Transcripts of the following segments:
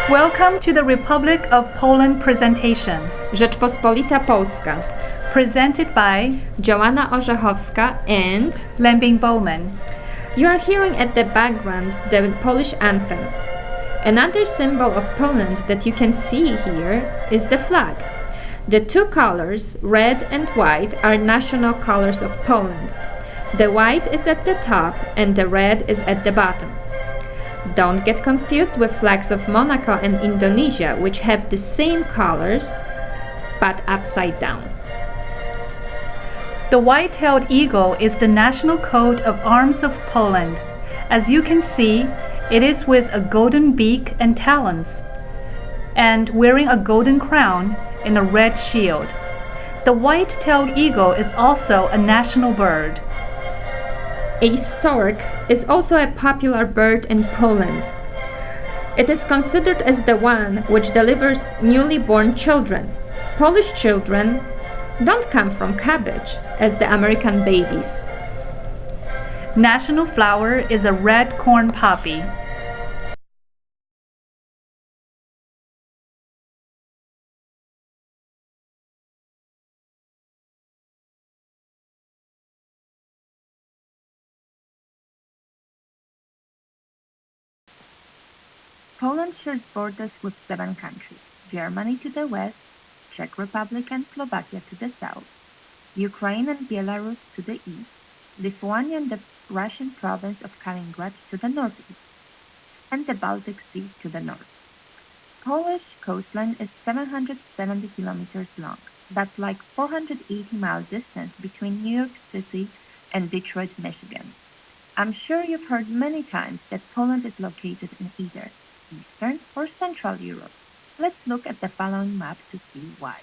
Welcome to the Republic of Poland presentation, Rzeczpospolita Polska, presented by Joanna Orzechowska and Lembing Bowman. You are hearing at the background the Polish anthem. Another symbol of Poland that you can see here is the flag. The two colors, red and white, are national colors of Poland. The white is at the top and the red is at the bottom. Don't get confused with flags of Monaco and Indonesia, which have the same colors but upside down. The white-tailed eagle is the national coat of arms of Poland. As you can see, it is with a golden beak and talons, and wearing a golden crown and a red shield. The white-tailed eagle is also a national bird. A stork is also a popular bird in Poland. It is considered as the one which delivers newly born children. Polish children don't come from cabbage as the American babies. National flower is a red corn poppy. Poland shares borders with 7 countries: Germany to the west, Czech Republic and Slovakia to the south, Ukraine and Belarus to the east, Lithuania and the Russian province of Kaliningrad to the northeast, and the Baltic Sea to the north. Polish coastline is 770 kilometers long. That's like 480-mile distance between New York City and Detroit, Michigan. I'm sure you've heard many times that Poland is located in either Eastern or Central Europe. Let's look at the following map to see why.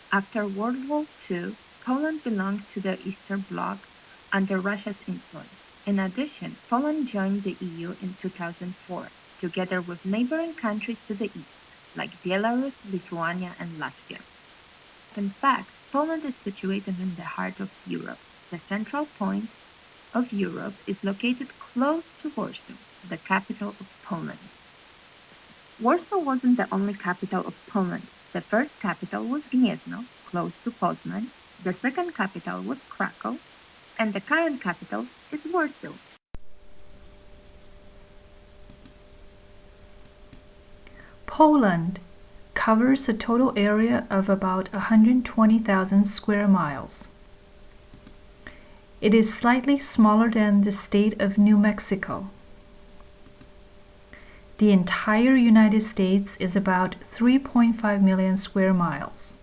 After World War II, Poland belonged to the Eastern Bloc under Russia's influence. In addition, Poland joined the EU in 2004, together with neighboring countries to the east, like Belarus, Lithuania, and Latvia. In fact, Poland is situated in the heart of Europe. The central point of Europe is located close to Warsaw, the capital of Poland. Warsaw wasn't the only capital of Poland. The first capital was Gniezno, close to Poznań. The second capital was Krakow, and the current capital is Warsaw. Poland covers a total area of about 120,000 square miles. It is slightly smaller than the state of New Mexico. The entire United States is about 3.5 million square miles.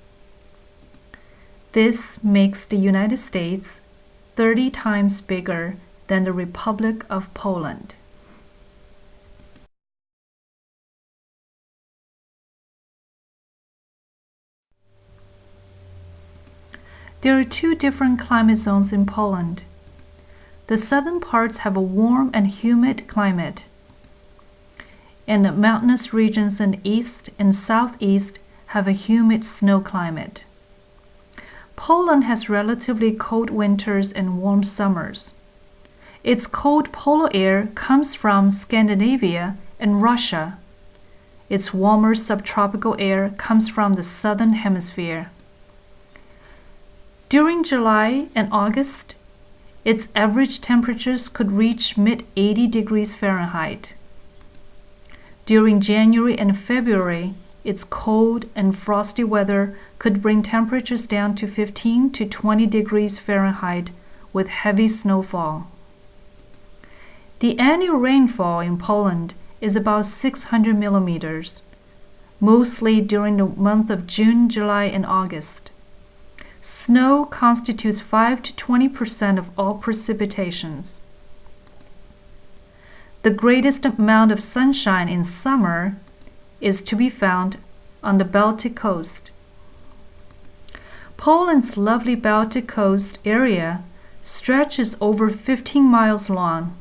This makes the United States 30 times bigger than the Republic of Poland. There are 2 different climate zones in Poland. The southern parts have a warm and humid climate, and the mountainous regions in the east and southeast have a humid snow climate. Poland has relatively cold winters and warm summers. Its cold polar air comes from Scandinavia and Russia. Its warmer subtropical air comes from the southern hemisphere. During July and August, its average temperatures could reach mid-80 degrees Fahrenheit. During January and February, its cold and frosty weather could bring temperatures down to 15 to 20 degrees Fahrenheit with heavy snowfall. The annual rainfall in Poland is about 600 millimeters, mostly during the month of June, July, and August. Snow constitutes 5 to 20% of all precipitations. The greatest amount of sunshine in summer is to be found on the Baltic coast. Poland's lovely Baltic coast area stretches over 15 miles long.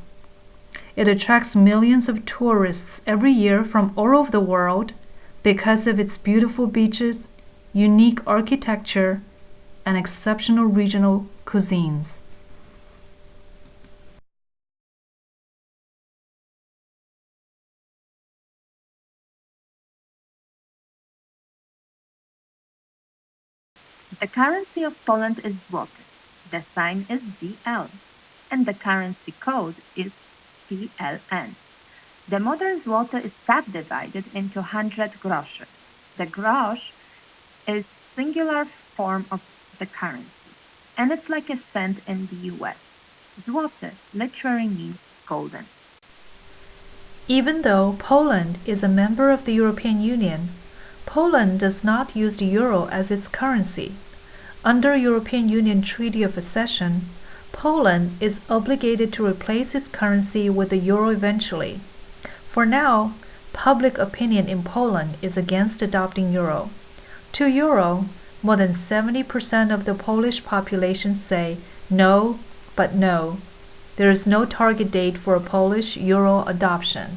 It attracts millions of tourists every year from all over the world because of its beautiful beaches, unique architecture, and exceptional regional cuisines. The currency of Poland is złoty. The sign is ZL, and the currency code is PLN. The modern złoty is subdivided into 100 groszy. The grosz is singular form of the currency, and it's like a cent in the US. Złoty literally means golden. Even though Poland is a member of the European Union, Poland does not use the euro as its currency. Under European Union Treaty of Accession, Poland is obligated to replace its currency with the euro eventually. For now, public opinion in Poland is against adopting euro. To euro, more than 70% of the Polish population say no, but no. There is no target date for a Polish euro adoption.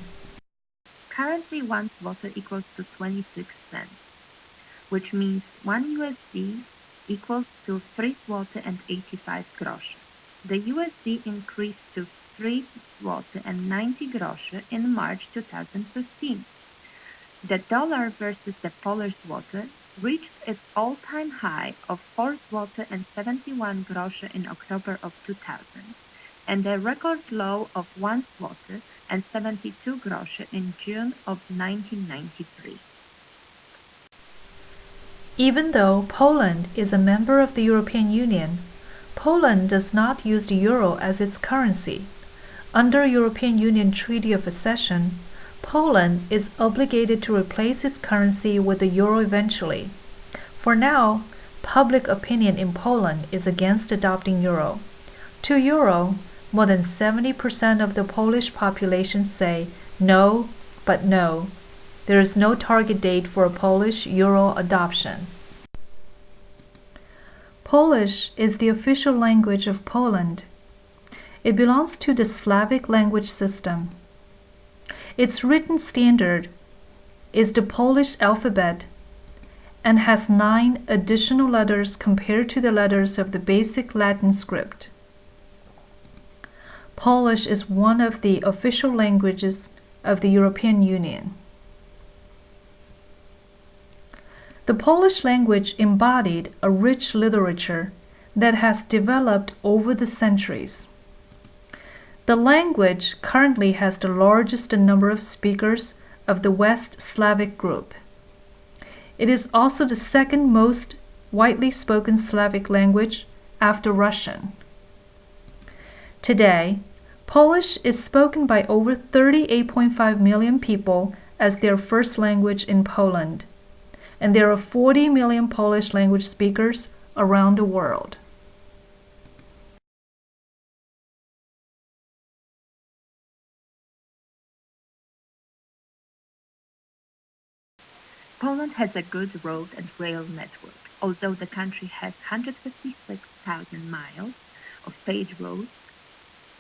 Currently, 1 zloty equals to 26 cents, which means 1 USD equals to 3 zloty and 85 groszy. The USD increased to 3 zloty and 90 groszy in March 2015. The dollar versus the Polish zloty reached its all-time high of 4 zloty and 71 groszy in October of 2000, and a record low of 1 zloty and 72 groszy in June of 1993. Even though Poland is a member of the European Union, Poland does not use the euro as its currency. Under European Union Treaty of Accession, Poland is obligated to replace its currency with the euro eventually. For now, public opinion in Poland is against adopting euro. To euro, more than 70% of the Polish population say no, but no. There is no target date for a Polish euro adoption. Polish is the official language of Poland. It belongs to the Slavic language system. Its written standard is the Polish alphabet and has 9 additional letters compared to the letters of the basic Latin script. Polish is one of the official languages of the European Union. The Polish language embodied a rich literature that has developed over the centuries. The language currently has the largest number of speakers of the West Slavic group. It is also the second most widely spoken Slavic language after Russian. Today, Polish is spoken by over 38.5 million people as their first language in Poland, and there are 40 million Polish language speakers around the world. Poland has a good road and rail network. Although the country has 156,000 miles of paved roads,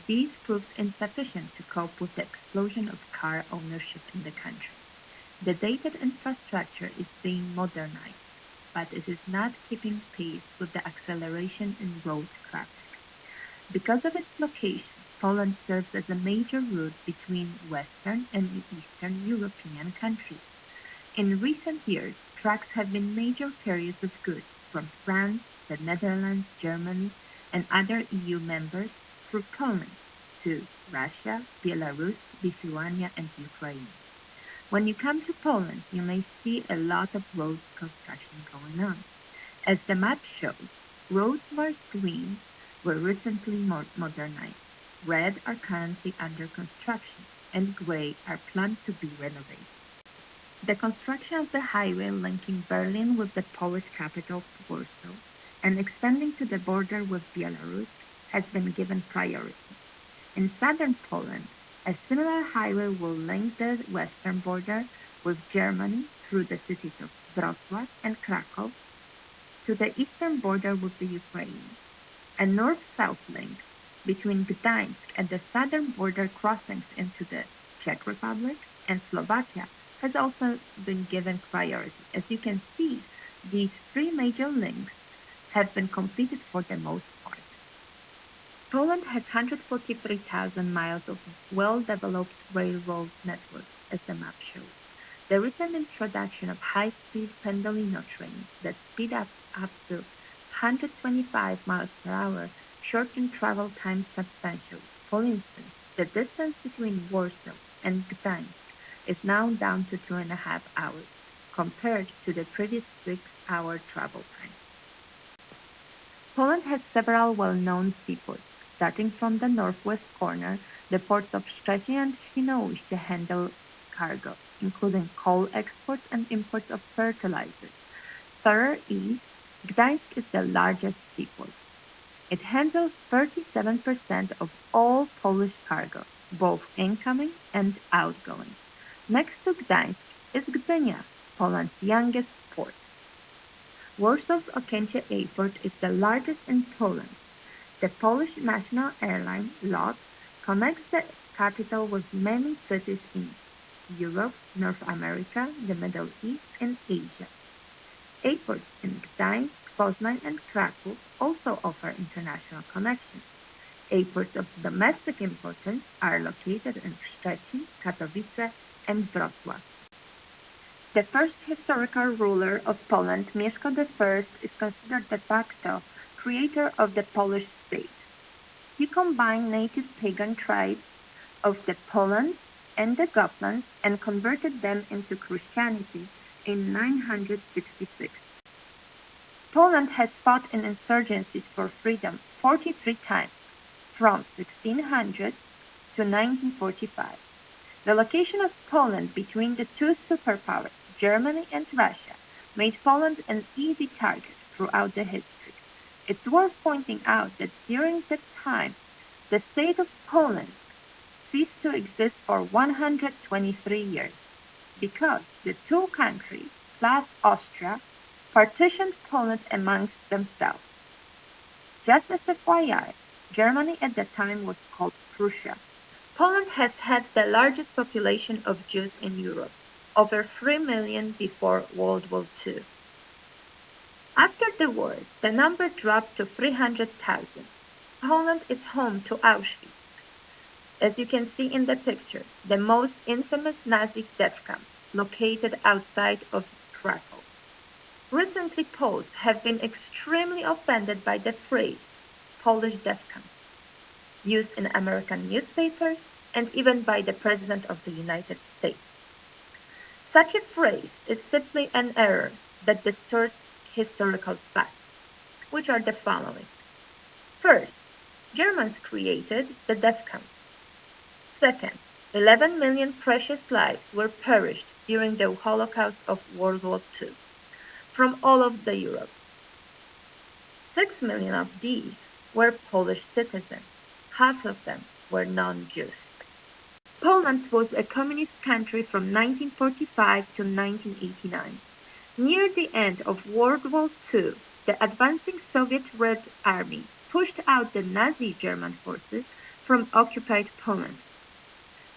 these proved insufficient to cope with the explosion of car ownership in the country. The dated infrastructure is being modernized, but it is not keeping pace with the acceleration in road traffic. Because of its location, Poland serves as a major route between Western and Eastern European countries. In recent years, trucks have been major carriers of goods from France, the Netherlands, Germany, and other EU members through Poland to Russia, Belarus, Lithuania, and Ukraine. When you come to Poland, you may see a lot of road construction going on. As the map shows, roads marked green were recently modernized, red are currently under construction, and gray are planned to be renovated. The construction of the highway linking Berlin with the Polish capital Warsaw and extending to the border with Belarus has been given priority. In southern Poland, a similar highway will link the western border with Germany through the cities of Wrocław and Kraków to the eastern border with the Ukraine. A north-south link between Gdańsk and the southern border crossings into the Czech Republic and Slovakia has also been given priority. As you can see, these three major links have been completed for the most part. Poland has 143,000 miles of well-developed railroad network, as the map shows. The recent introduction of high-speed Pendolino trains that speed up to 125 miles per hour shorten travel time substantially. For instance, the distance between Warsaw and Gdańsk is now down to 2.5 hours, compared to the previous 6-hour travel time. Poland has several well-known seaports. Starting from the northwest corner, the ports of Szczecin and Świnoujście handle cargo, including coal exports and imports of fertilizers. Further east, Gdańsk is the largest seaport. It handles 37% of all Polish cargo, both incoming and outgoing. Next to Gdańsk is Gdynia, Poland's youngest port. Warsaw's Okęcie Airport is the largest in Poland. The Polish national airline, LOT, connects the capital with many cities in Europe, North America, the Middle East, and Asia. Airports in Gdańsk, Poznań, and Kraków also offer international connections. Airports of domestic importance are located in Szczecin, Katowice, and Wrocław. The first historical ruler of Poland, Mieszko I, is considered de facto creator of the Polish state. He combined native pagan tribes of the Poland and the Gotlands and converted them into Christianity in 966. Poland has fought in insurgencies for freedom 43 times, from 1600 to 1945. The location of Poland between the two superpowers, Germany and Russia, made Poland an easy target throughout the history. It's worth pointing out that during that time, the state of Poland ceased to exist for 123 years, because the two countries, plus Austria, partitioned Poland amongst themselves. Just as FYI, Germany at the time was called Prussia. Poland has had the largest population of Jews in Europe, over 3 million before World War II. After the war, the number dropped to 300,000. Poland is home to Auschwitz. As you can see in the picture, the most infamous Nazi death camp, located outside of Krakow. Recently, Poles have been extremely offended by the phrase Polish death camp, used in American newspapers and even by the President of the United States. Such a phrase is simply an error that distorts historical facts, which are the following. First, Germans created the death camp. Second, 11 million precious lives were perished during the Holocaust of World War II from all over Europe. 6 million of these were Polish citizens. Half of them were non-Jews. Poland was a communist country from 1945 to 1989. Near the end of World War II, the advancing Soviet Red Army pushed out the Nazi German forces from occupied Poland.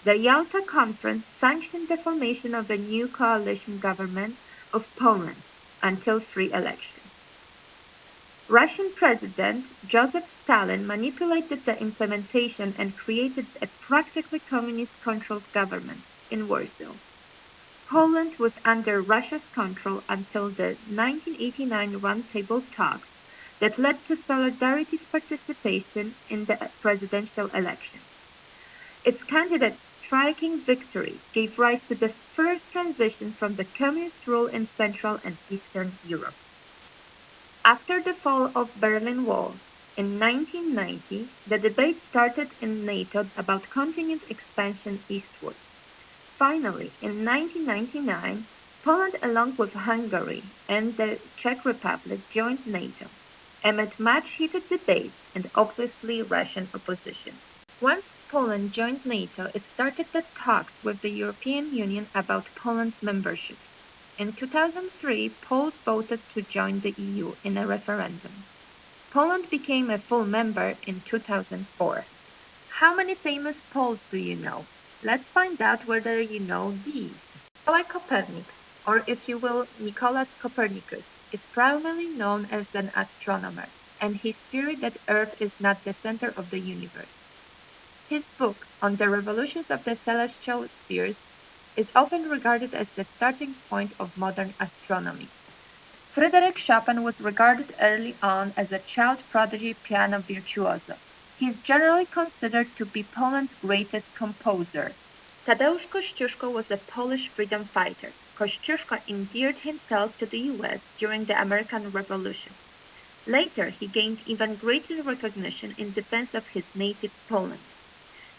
The Yalta Conference sanctioned the formation of a new coalition government of Poland until free elections. Russian President Joseph Stalin manipulated the implementation and created a practically communist-controlled government in Warsaw. Poland was under Russia's control until the 1989 roundtable talks that led to Solidarity's participation in the presidential election. Its candidate striking victory gave rise to the first transition from the communist rule in Central and Eastern Europe. After the fall of Berlin Wall in 1990, the debate started in NATO about continued expansion eastward. Finally, in 1999, Poland, along with Hungary and the Czech Republic, joined NATO. amid much heated debate and obviously Russian opposition. Once Poland joined NATO, it started the talks with the European Union about Poland's membership. In 2003, Poles voted to join the EU in a referendum. Poland became a full member in 2004. How many famous Poles do you know? Let's find out whether you know these. Nikolai Copernic, or if you will, Nicholas Copernicus, is primarily known as an astronomer, and his theory that Earth is not the center of the universe. His book on the revolutions of the celestial spheres is often regarded as the starting point of modern astronomy. Frédéric Chopin was regarded early on as a child prodigy piano virtuoso. He is generally considered to be Poland's greatest composer. Tadeusz Kościuszko was a Polish freedom fighter. Kościuszko endeared himself to the US during the American Revolution. Later, he gained even greater recognition in defense of his native Poland.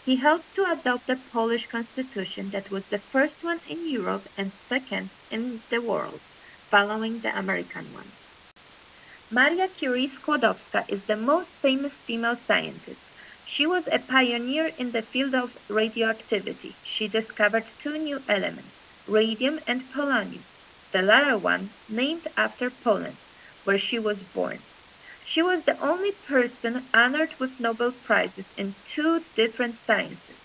He helped to adopt the Polish constitution that was the first one in Europe and second in the world, following the American one. Maria Curie Skłodowska is the most famous female scientist. She was a pioneer in the field of radioactivity. She discovered two new elements, radium and polonium, the latter one named after Poland, where she was born. She was the only person honored with Nobel Prizes in two different sciences,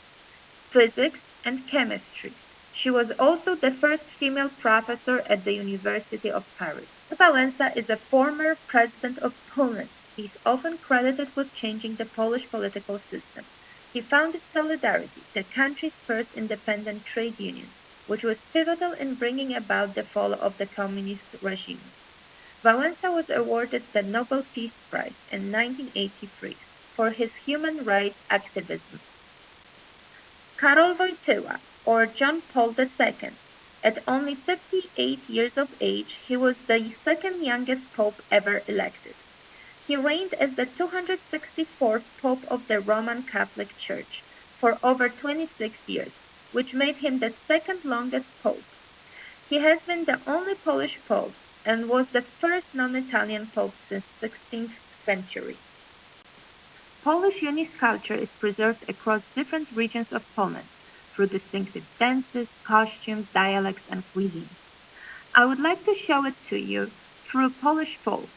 physics and chemistry. She was also the first female professor at the University of Paris. Wałęsa is a former president of Poland. He is often credited with changing the Polish political system. He founded Solidarity, the country's first independent trade union, which was pivotal in bringing about the fall of the communist regime. Wałęsa was awarded the Nobel Peace Prize in 1983 for his human rights activism. Karol Wojtyła, or John Paul II. At only 58 years of age, he was the second youngest pope ever elected. He reigned as the 264th Pope of the Roman Catholic Church for over 26 years, which made him the second longest pope. He has been the only Polish pope and was the first non-Italian pope since the 16th century. Polish unist culture is preserved across different regions of Poland through distinctive dances, costumes, dialects, and cuisine. I would like to show it to you through Polish folk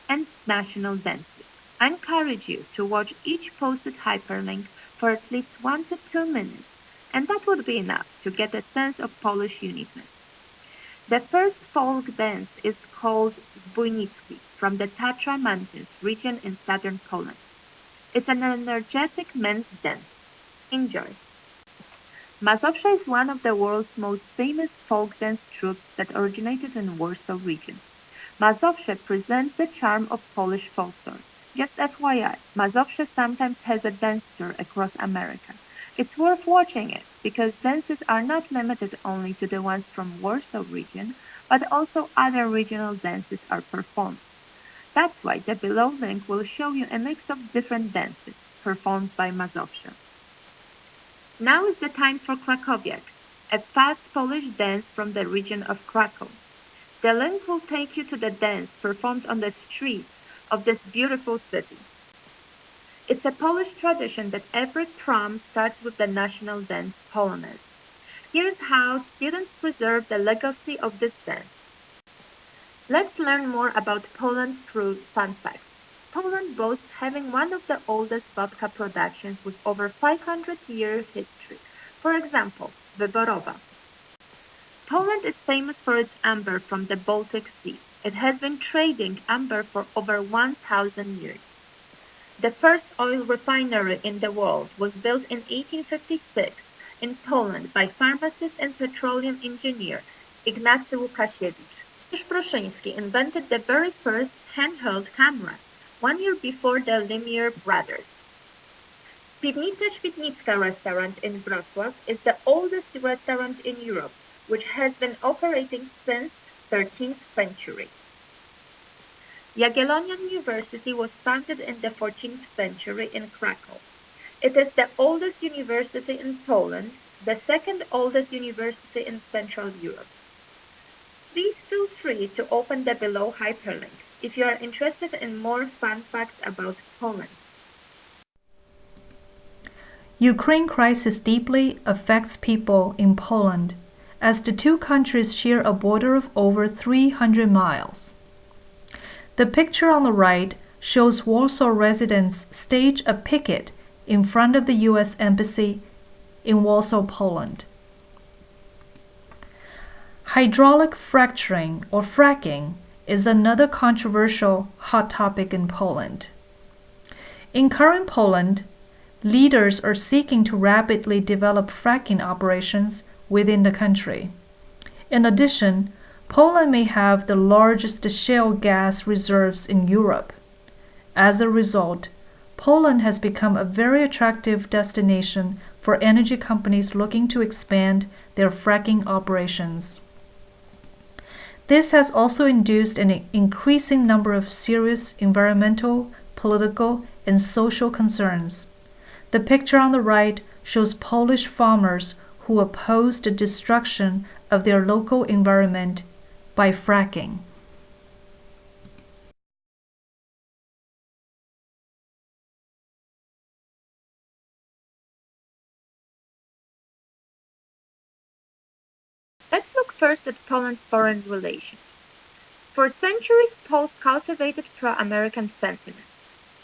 and national dances. I encourage you to watch each posted hyperlink for at least 1 to 2 minutes, and that would be enough to get a sense of Polish uniqueness. The first folk dance is called Zbójnicki from the Tatra Mountains region in southern Poland. It's an energetic men's dance. Enjoy! Mazowsze is one of the world's most famous folk dance troupes that originated in Warsaw region. Mazowsze presents the charm of Polish folklore. Just FYI, Mazowsze sometimes has a dance tour across America. It's worth watching it because dances are not limited only to the ones from Warsaw region, but also other regional dances are performed. That's why the below link will show you a mix of different dances performed by Mazowsze. Now is the time for Krakowiak, a fast Polish dance from the region of Krakow. The link will take you to the dance performed on the streets of this beautiful city. It's a Polish tradition that every prom starts with the national dance Polonaise. Here's how students preserve the legacy of this dance. Let's learn more about Poland through fun facts. Poland boasts having one of the oldest vodka productions with over 500-year history. For example, Wyborowa. Poland is famous for its amber from the Baltic Sea. It has been trading amber for over 1,000 years. The first oil refinery in the world was built in 1856 in Poland by pharmacist and petroleum engineer Ignacy Łukasiewicz. Pruszyński invented the very first handheld camera 1 year before the Lumiere brothers. Piwnica Świdnicka restaurant in Wrocław is the oldest restaurant in Europe, which has been operating since 13th century. Jagiellonian University was founded in the 14th century in Krakow. It is the oldest university in Poland, the second oldest university in Central Europe. Please feel free to open the below hyperlink. if you are interested in more fun facts about Poland. Ukraine crisis deeply affects people in Poland, as the two countries share a border of over 300 miles. The picture on the right shows Warsaw residents stage a picket in front of the U.S. Embassy in Warsaw, Poland. Hydraulic fracturing or fracking is another controversial hot topic in Poland. In current Poland, leaders are seeking to rapidly develop fracking operations within the country. In addition, Poland may have the largest shale gas reserves in Europe. As a result, Poland has become a very attractive destination for energy companies looking to expand their fracking operations. This has also induced an increasing number of serious environmental, political, and social concerns. The picture on the right shows Polish farmers who oppose the destruction of their local environment by fracking. Let's look first at Poland's foreign relations. For centuries, Poles cultivated pro-American sentiment.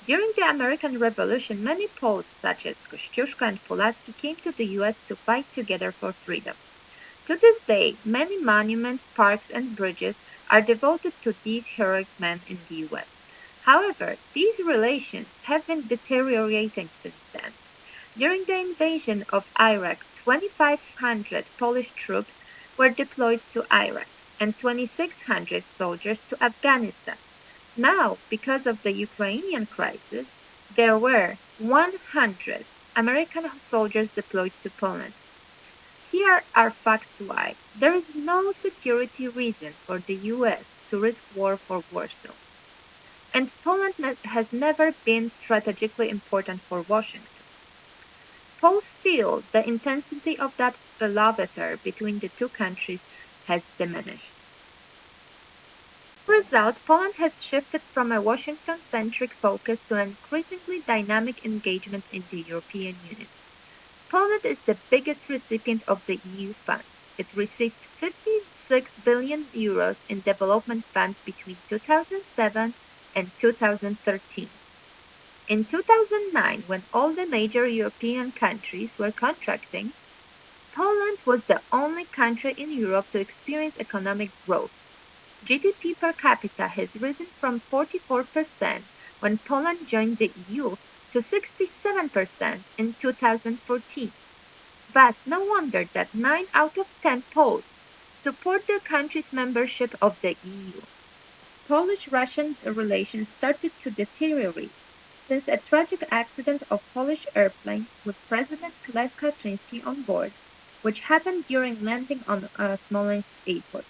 During the American Revolution, many Poles, such as Kościuszko and Pulaski, came to the U.S. to fight together for freedom. To this day, many monuments, parks, and bridges are devoted to these heroic men in the U.S. However, these relations have been deteriorating since then. During the invasion of Iraq, 2,500 Polish troops were deployed to Iraq and 2,600 soldiers to Afghanistan. Now, because of the Ukrainian crisis, there were 100 American soldiers deployed to Poland. Here are facts why. There is no security reason for the US to risk war for Warsaw. And Poland has never been strategically important for Washington. Poles feel the intensity of that love affair between the two countries has diminished. As a result, Poland has shifted from a Washington-centric focus to an increasingly dynamic engagement in the European Union. Poland is the biggest recipient of the EU funds. It received 56 billion euros in development funds between 2007 and 2013. In 2009, when all the major European countries were contracting, Poland was the only country in Europe to experience economic growth. GDP per capita has risen from 44% when Poland joined the EU to 67% in 2014. Thus, no wonder that 9 out of 10 Poles support their country's membership of the EU. Polish-Russian relations started to deteriorate since a tragic accident of Polish airplane with President Lech Kaczynski on board, which happened during landing on Smolensk airport.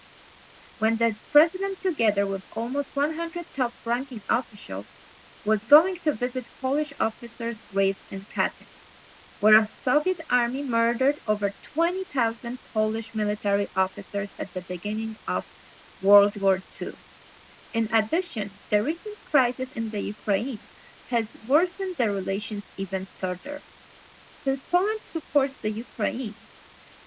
When the president, together with almost 100 top-ranking officials, was going to visit Polish officers' graves in Katyn, where a Soviet army murdered over 20,000 Polish military officers at the beginning of World War II. In addition, the recent crisis in the Ukraine has worsened the relations even further. Since Poland supports the Ukraine,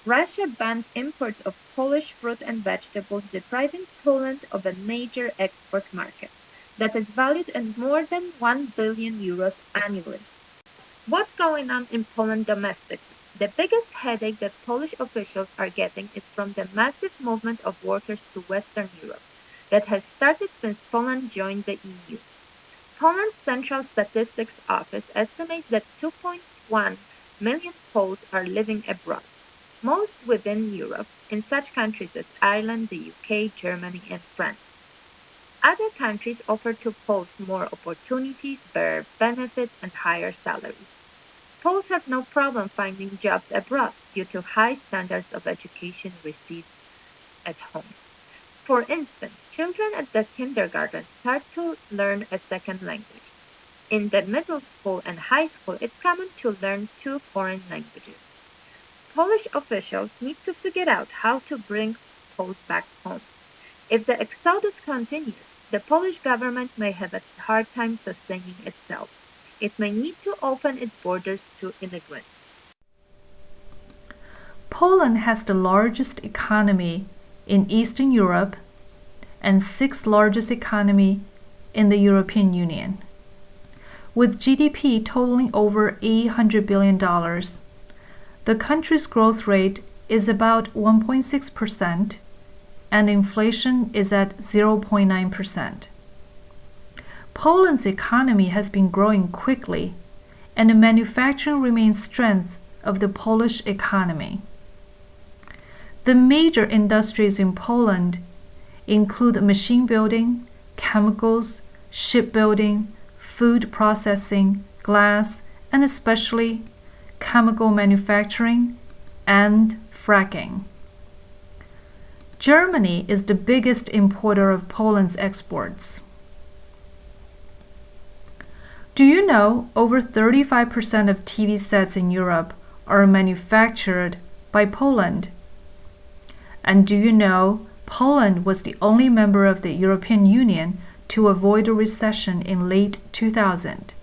Russia banned imports of Polish fruit and vegetables, depriving Poland of a major export market that is valued at more than 1 billion euros annually. What's going on in Poland domestically? The biggest headache that Polish officials are getting is from the massive movement of workers to Western Europe that has started since Poland joined the EU. Poland's Central Statistics Office estimates that 2.1 million Poles are living abroad, most within Europe, in such countries as Ireland, the UK, Germany, and France. Other countries offer to Poles more opportunities, better benefits, and higher salaries. Poles have no problem finding jobs abroad due to high standards of education received at home. For instance, children at the kindergarten start to learn a second language. In the middle school and high school, it's common to learn 2 foreign languages. Polish officials need to figure out how to bring Poles back home. If the exodus continues, The Polish government may have a hard time sustaining itself. It may need to open its borders to immigrants. Poland has the largest economy in Eastern Europe and sixth largest economy in the European Union. With GDP totaling over $800 billion, the country's growth rate is about 1.6% and inflation is at 0.9%. Poland's economy has been growing quickly, and the manufacturing remains strength of the Polish economy. The major industries in Poland include machine building, chemicals, shipbuilding, food processing, glass, and especially chemical manufacturing and fracking. Germany is the biggest importer of Poland's exports. Do you know over 35% of TV sets in Europe are manufactured by Poland? And do you know Poland was the only member of the European Union to avoid a recession in late 2000?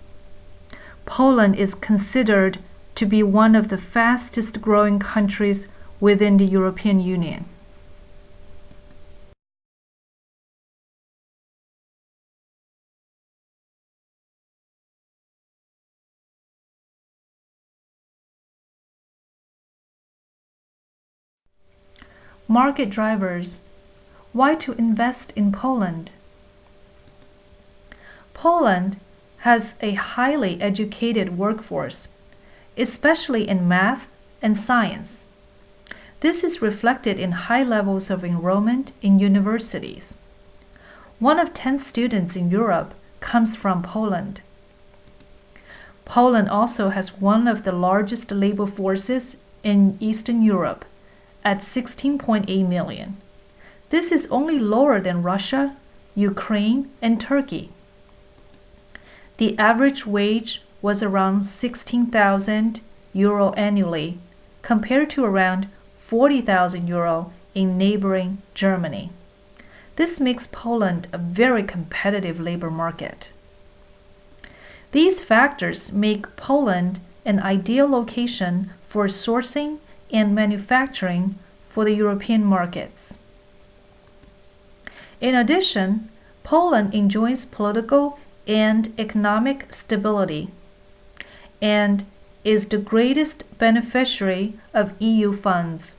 Poland is considered to be one of the fastest growing countries within the European Union. Market drivers. Why to invest in Poland? Poland has a highly educated workforce, especially in math and science. This is reflected in high levels of enrollment in universities. 1 of 10 students in Europe comes from Poland. Poland also has one of the largest labor forces in Eastern Europe at 16.8 million. This is only lower than Russia, Ukraine, and Turkey. The average wage was around 16,000 euro annually, compared to around 40,000 euro in neighboring Germany. This makes Poland a very competitive labor market. These factors make Poland an ideal location for sourcing and manufacturing for the European markets. In addition, Poland enjoys political and economic stability and is the greatest beneficiary of EU funds.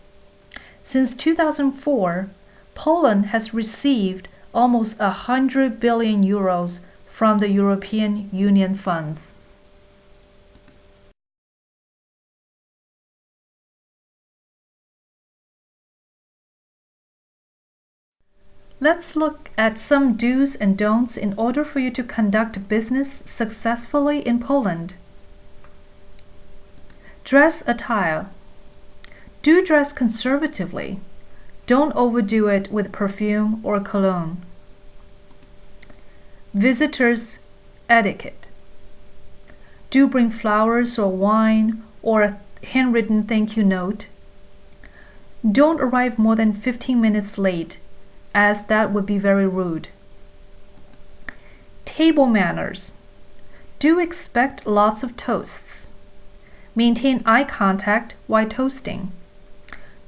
Since 2004, Poland has received almost 100 billion euros from the European Union funds. Let's look at some do's and don'ts in order for you to conduct business successfully in Poland. Dress attire. Do dress conservatively. Don't overdo it with perfume or cologne. Visitors' etiquette. Do bring flowers or wine or a handwritten thank you note. Don't arrive more than 15 minutes late, as that would be very rude. Table manners. Do expect lots of toasts. Maintain eye contact while toasting.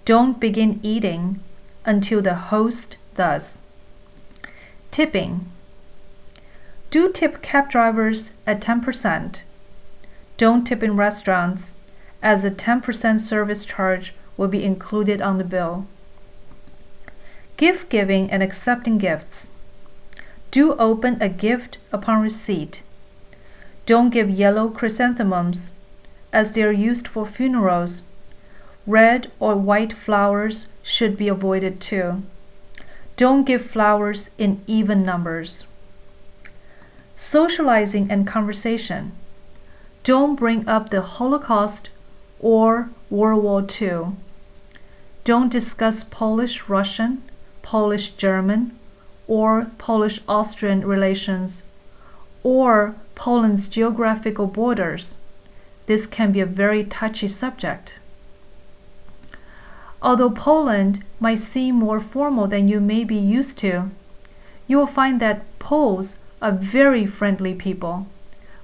Don't begin eating until the host does. Tipping. Do tip cab drivers at 10%. Don't tip in restaurants, as a 10% service charge will be included on the bill. Gift giving and accepting gifts. Do open a gift upon receipt. Don't give yellow chrysanthemums, as they are used for funerals. Red or white flowers should be avoided too. Don't give flowers in even numbers. Socializing and conversation. Don't bring up the Holocaust or World War II. Don't discuss Polish-Russian, Polish-German, or Polish-Austrian relations, or Poland's geographical borders. This can be a very touchy subject. Although Poland might seem more formal than you may be used to, You will find that Poles are very friendly people.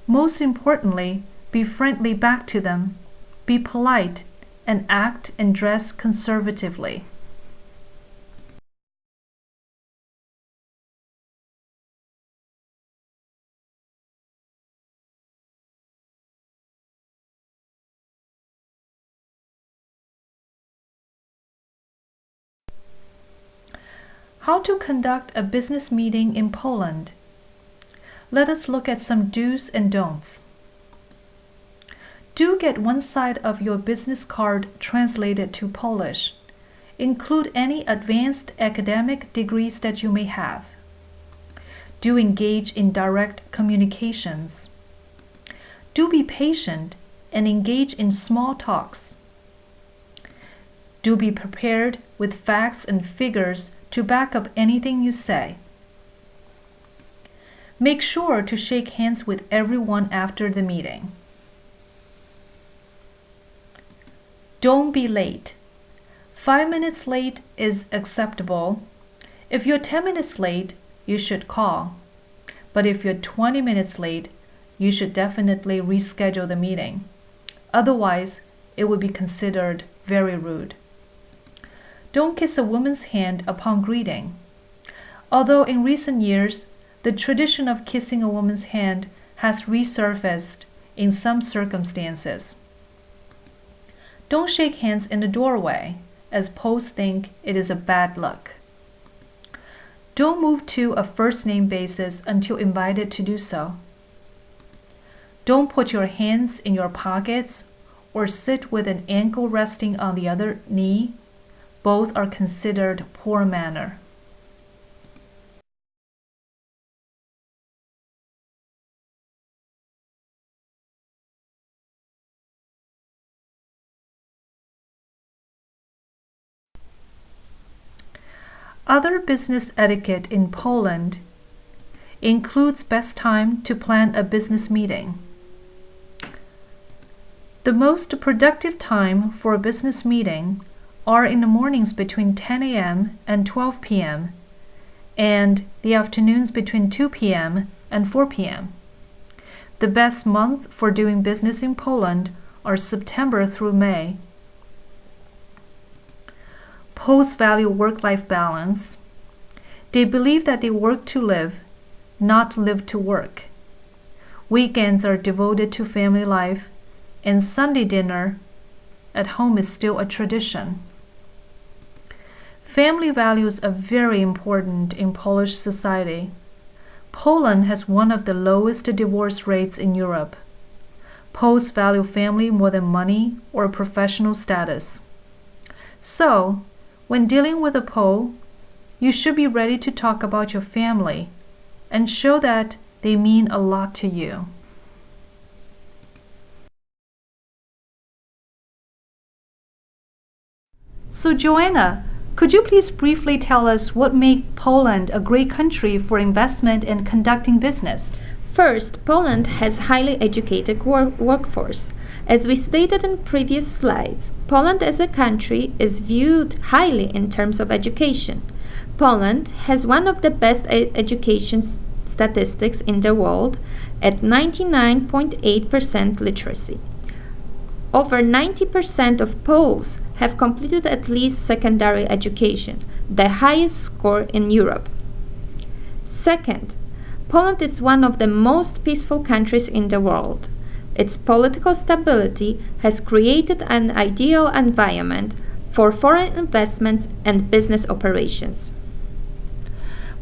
Most importantly, be friendly back to them. Be polite and act and dress conservatively. How to conduct a business meeting in Poland. Let us look at some do's and don'ts. Do get one side of your business card translated to Polish. Include any advanced academic degrees that you may have. Do engage in direct communications. Do be patient and engage in small talks. Do be prepared with facts and figures to back up anything you say. Make sure to shake hands with everyone after the meeting. Don't be late. 5 minutes late is acceptable. If you're 10 minutes late, you should call. But if you're 20 minutes late, you should definitely reschedule the meeting. Otherwise, it would be considered very rude. Don't kiss a woman's hand upon greeting. Although in recent years, the tradition of kissing a woman's hand has resurfaced in some circumstances. Don't shake hands in the doorway, as Poles think it is a bad look. Don't move to a first name basis until invited to do so. Don't put your hands in your pockets or sit with an ankle resting on the other knee. Both are considered poor manner. Other business etiquette in Poland includes best time to plan a business meeting. The most productive time for a business meeting are in the mornings between 10 a.m. and 12 p.m. and the afternoons between 2 p.m. and 4 p.m. The best months for doing business in Poland are September through May. Poles value work-life balance. They believe that they work to live, not live to work. Weekends are devoted to family life, and Sunday dinner at home is still a tradition. Family values are very important in Polish society. Poland has one of the lowest divorce rates in Europe. Poles value family more than money or professional status. So, when dealing with a Pole, you should be ready to talk about your family and show that they mean a lot to you. So, Joanna, could you please briefly tell us what makes Poland a great country for investment and conducting business? First, Poland has highly educated workforce. As we stated in previous slides, Poland as a country is viewed highly in terms of education. Poland has one of the best education statistics in the world at 99.8% literacy. Over 90% of Poles have completed at least secondary education, the highest score in Europe. Second, Poland is one of the most peaceful countries in the world. Its political stability has created an ideal environment for foreign investments and business operations.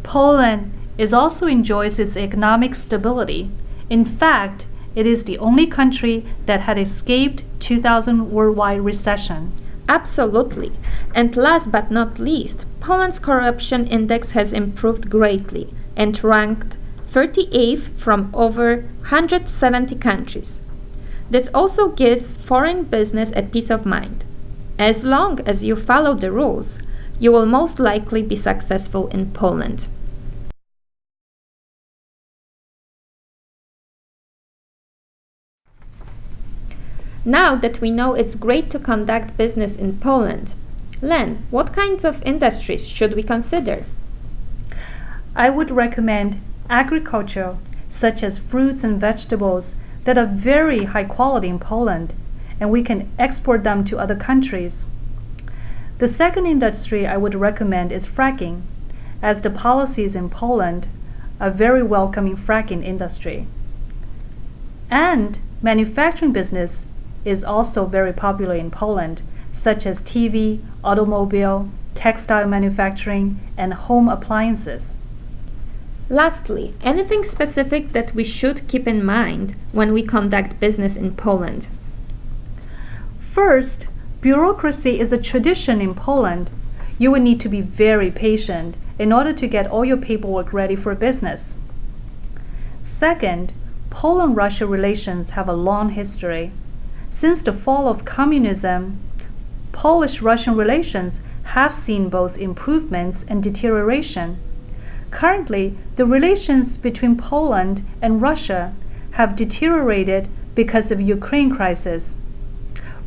Poland also enjoys its economic stability. In fact, it is the only country that had escaped 2000 worldwide recession. Absolutely. And last but not least, Poland's corruption index has improved greatly and ranked 38th from over 170 countries. This also gives foreign business a peace of mind. As long as you follow the rules, you will most likely be successful in Poland. Now that we know it's great to conduct business in Poland, Len, what kinds of industries should we consider? I would recommend agriculture, such as fruits and vegetables, that are very high quality in Poland, and we can export them to other countries. The second industry I would recommend is fracking, as the policies in Poland are very welcoming fracking industry. And manufacturing business is also very popular in Poland, such as TV, automobile, textile manufacturing, and home appliances. Lastly, anything specific that we should keep in mind when we conduct business in Poland? First, bureaucracy is a tradition in Poland. You will need to be very patient in order to get all your paperwork ready for business. Second, Poland-Russia relations have a long history. Since the fall of communism, Polish-Russian relations have seen both improvements and deterioration. Currently, the relations between Poland and Russia have deteriorated because of Ukraine crisis.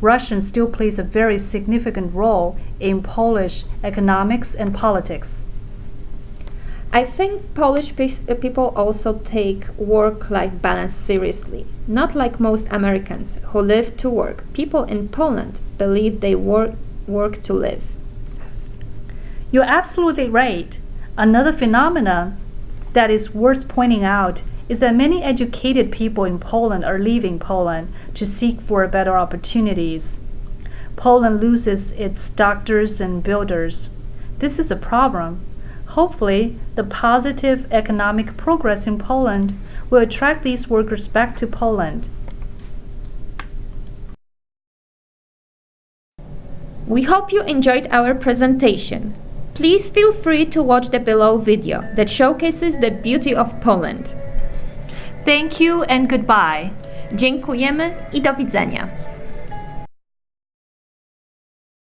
Russia still plays a very significant role in Polish economics and politics. I think Polish people also take work-life balance seriously, not like most Americans who live to work. People in Poland believe they work to live. You're absolutely right. Another phenomenon that is worth pointing out is that many educated people in Poland are leaving Poland to seek for better opportunities. Poland loses its doctors and builders. This is a problem. Hopefully, the positive economic progress in Poland will attract these workers back to Poland. We hope you enjoyed our presentation. Please feel free to watch the below video that showcases the beauty of Poland. Thank you and goodbye. Dziękujemy i do widzenia.